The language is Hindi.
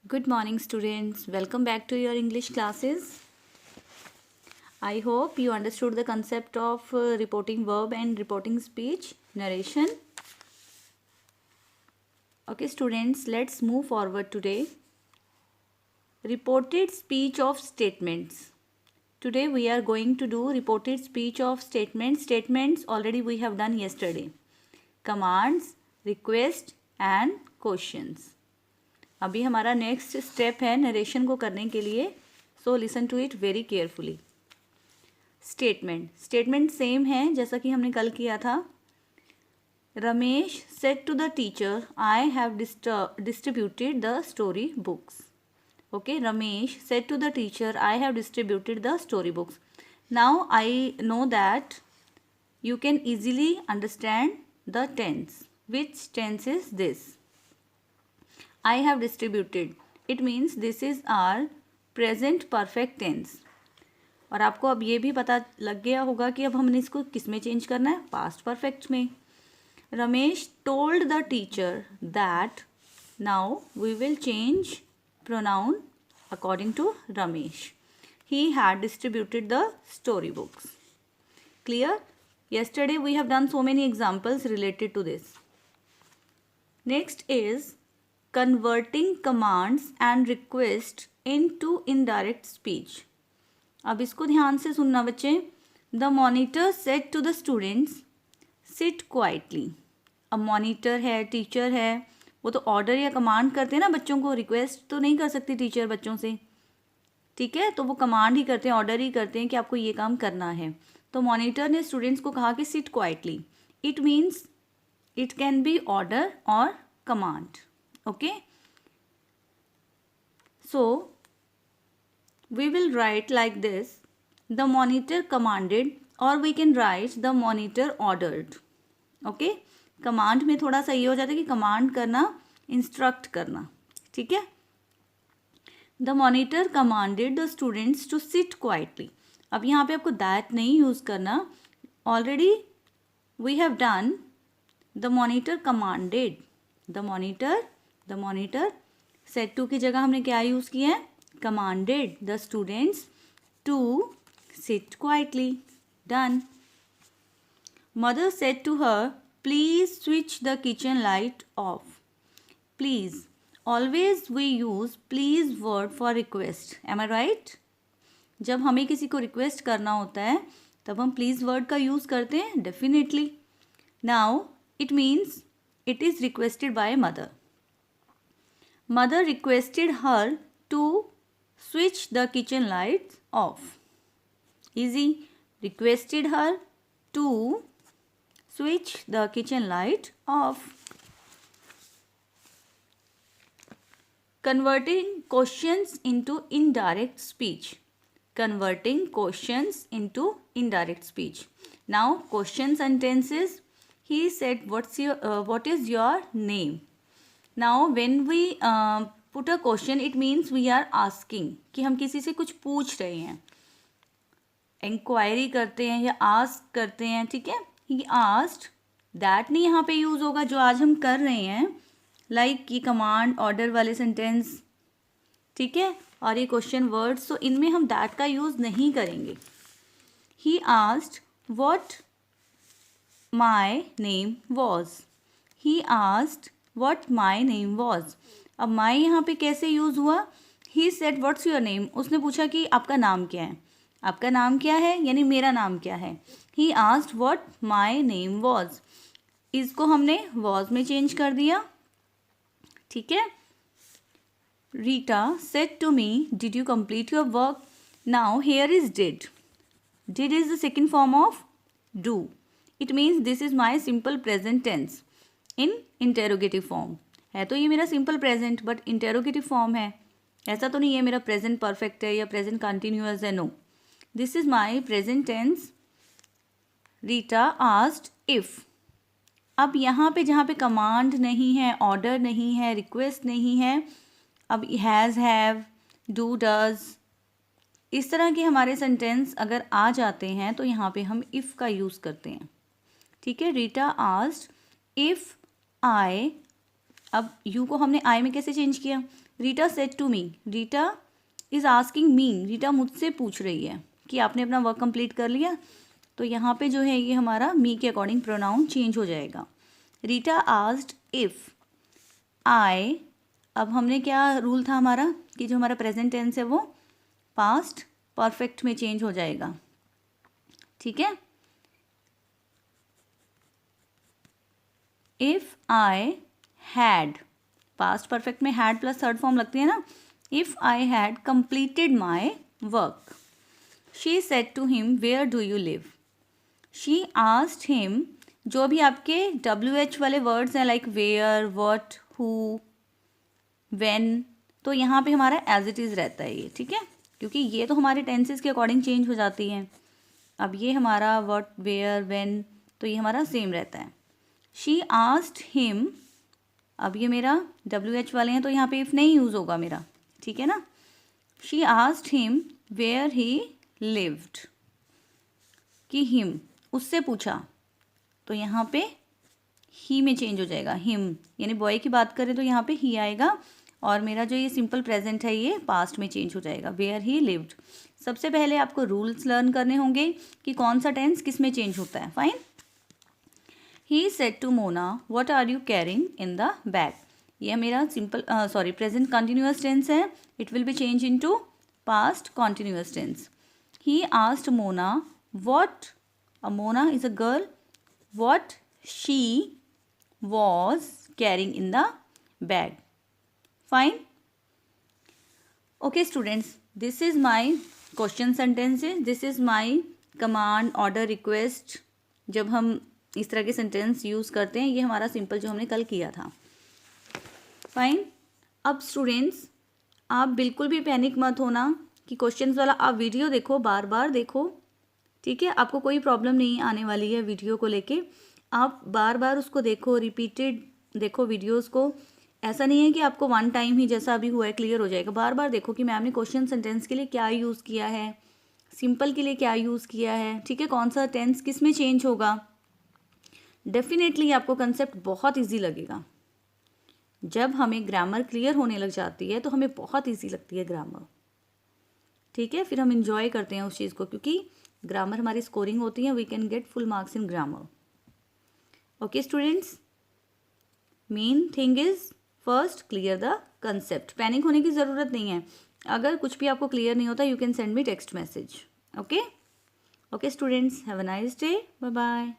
Good morning, students. Welcome back to your English classes. I hope you understood the concept of reporting verb and reporting speech narration. Okay, students, let's move forward today. Reported speech of statements. Today we are going to do reported speech of statements. Statements already we have done yesterday. Commands, request and questions. अभी हमारा नेक्स्ट स्टेप है नरेशन को करने के लिए. So listen to it very carefully. Statement same है जैसा कि हमने कल किया था. Ramesh said to the teacher I have distributed the story books. Okay, Ramesh said to the teacher I have distributed the story books. Now I know that you can easily understand the tense. Which tense is this? I have distributed. It means this is our present perfect tense. और आपको अब ये भी पता लग गया होगा कि अब हमने इसको किस में चेंज करना है, पास्ट परफेक्ट में. Ramesh told the teacher that. Now we will change pronoun according to Ramesh. He had distributed the story books. Clear? Yesterday we have done so many examples related to this. Next is converting commands and requests into indirect speech. अब इसको ध्यान से सुनना बच्चे. The monitor said to the students, sit quietly. अब मॉनिटर है, टीचर है, वो तो ऑर्डर या कमांड करते हैं ना बच्चों को. रिक्वेस्ट तो नहीं कर सकती टीचर बच्चों से, ठीक है. तो वो कमांड ही करते हैं, ऑर्डर ही करते हैं कि आपको ये काम करना है. तो मॉनिटर ने स्टूडेंट्स को कहा कि sit quietly. It means it can be order और command. Okay, so we will write like this. The monitor commanded और we can write the monitor ordered. Okay, command में थोड़ा सा ये हो जाता है कि कमांड करना, इंस्ट्रक्ट करना, ठीक है. The monitor commanded the students to sit quietly. अब यहाँ पे आपको दैट नहीं यूज़ करना. Already we have done the monitor commanded. The monitor said to की जगह हमने क्या यूज़ किया है, commanded the students to sit quietly. Done. Mother said to her please switch the kitchen light off. Please, always we use please word for request. Am I right? जब हमें किसी को रिक्वेस्ट करना होता है तब हम प्लीज़ वर्ड का यूज़ करते हैं, definitely. Now it means it is requested by mother. Mother requested her to switch the kitchen lights off. Easy. Requested her to switch the kitchen light off. Converting questions into indirect speech. Converting questions into indirect speech. Now question sentences. He said, what is your name? Now when we put a question, it means we are asking कि हम किसी से कुछ पूछ रहे हैं, इंक्वायरी करते हैं या आस्क करते हैं, ठीक है. He asked. दैट नहीं यहाँ पे यूज़ होगा जो आज हम कर रहे हैं, लाइक ये कमांड ऑर्डर वाले सेंटेंस, ठीक है, और ये क्वेश्चन वर्ड्स. तो इनमें हम दैट का यूज़ नहीं करेंगे. He asked what my name was. He asked what my name was. अब माय यहाँ पे कैसे यूज़ हुआ. He said what's your name. उसने पूछा कि आपका नाम क्या है. आपका नाम क्या है यानी मेरा नाम क्या है. He asked what my name was. इसको हमने वाज में चेंज कर दिया, ठीक है. Rita said to me, did you complete your work? Now here is did. Did is the second form of do. It means this is my simple present tense in interrogative form. है तो ये मेरा simple present but interrogative form है. ऐसा तो नहीं है मेरा present perfect है या present continuous है. No, this is my present tense. Rita asked if. अब यहाँ पे जहाँ पे command नहीं है, order नहीं है, request नहीं है, अब हैज़, हैव, डू, डज, इस तरह के हमारे सेंटेंस अगर आ जाते हैं तो यहाँ पे हम इफ़ का यूज़ करते हैं, ठीक है. रीटा आस्क्ड इफ़ आई अब यू को हमने आई में कैसे चेंज किया? Rita said to me, Rita is asking me, Rita मुझसे पूछ रही है कि आपने अपना वर्क कंप्लीट कर लिया। तो यहाँ पे जो है ये हमारा मी के अकॉर्डिंग प्रोनाउन चेंज हो जाएगा। रीटा आस्क्ड इफ़ आई, अब हमने क्या रूल था हमारा कि जो हमारा प्रेजेंट टेंस है वो पास्ट परफेक्ट में चेंज हो जाएगा, ठीक है। If I had, past perfect में हैड प्लस थर्ड फॉर्म लगती है ना। If I had completed my work, she said to him where do you live, she asked him, जो भी आपके WH वाले वर्ड्स हैं like where, what, who, when, तो यहाँ पे हमारा एज इट इज़ रहता है ये, ठीक है, क्योंकि ये तो हमारे टेंसेस के अकॉर्डिंग चेंज हो जाती हैं। अब ये हमारा व्हाट, वेयर, व्हेन, तो ये हमारा सेम रहता है। शी आस्क्ड हिम, अब ये मेरा WH वाले हैं तो यहाँ पे इफ़ नहीं यूज़ होगा मेरा, ठीक है ना। She asked him where he lived, कि हिम उससे पूछा, तो यहाँ पे ही में चेंज हो जाएगा, हिम यानी बॉय की बात करें तो यहाँ पे ही आएगा, और मेरा जो ये सिंपल प्रेजेंट है ये पास्ट में चेंज हो जाएगा, वेयर ही लिव्ड। सबसे पहले आपको रूल्स लर्न करने होंगे कि कौन सा टेंस किस में चेंज होता है। Fine. He said to Mona what are you carrying in the bag, ये मेरा सिंपल प्रेजेंट कंटिन्यूअस टेंस है, it will be change into past continuous tense. He asked Mona what, Mona is a girl, what she was carrying in the bag. Fine. Okay students, this is my question sentences, this is my command, order, request। जब हम इस तरह के सेंटेंस यूज़ करते हैं, ये हमारा सिंपल जो हमने कल किया था। फाइन। अब स्टूडेंट्स आप बिल्कुल भी पैनिक मत होना कि क्वेश्चंस वाला आप वीडियो देखो, बार बार देखो, ठीक है। आपको कोई प्रॉब्लम नहीं आने वाली है वीडियो को लेके, आप बार बार उसको देखो, रिपीटेड देखो वीडियोस को। ऐसा नहीं है कि आपको वन टाइम ही जैसा अभी हुआ है क्लियर हो जाएगा, बार बार देखो कि मैम ने क्वेश्चन सेंटेंस के लिए क्या यूज़ किया है, सिंपल के लिए क्या यूज़ किया है, ठीक है, कौन सा टेंस किस में चेंज होगा। डेफिनेटली आपको कंसेप्ट बहुत ईजी लगेगा। जब हमें ग्रामर क्लियर होने लग जाती है तो हमें बहुत ईजी लगती है ग्रामर, ठीक है। फिर हम इंजॉय करते हैं उस चीज़ को, क्योंकि ग्रामर हमारी स्कोरिंग होती है, we can get full marks in grammar. Okay students, main thing is first clear the concept. Panic होने की ज़रूरत नहीं है, अगर कुछ भी आपको क्लियर नहीं होता you can send me text message. Okay okay students, have a nice day, bye bye.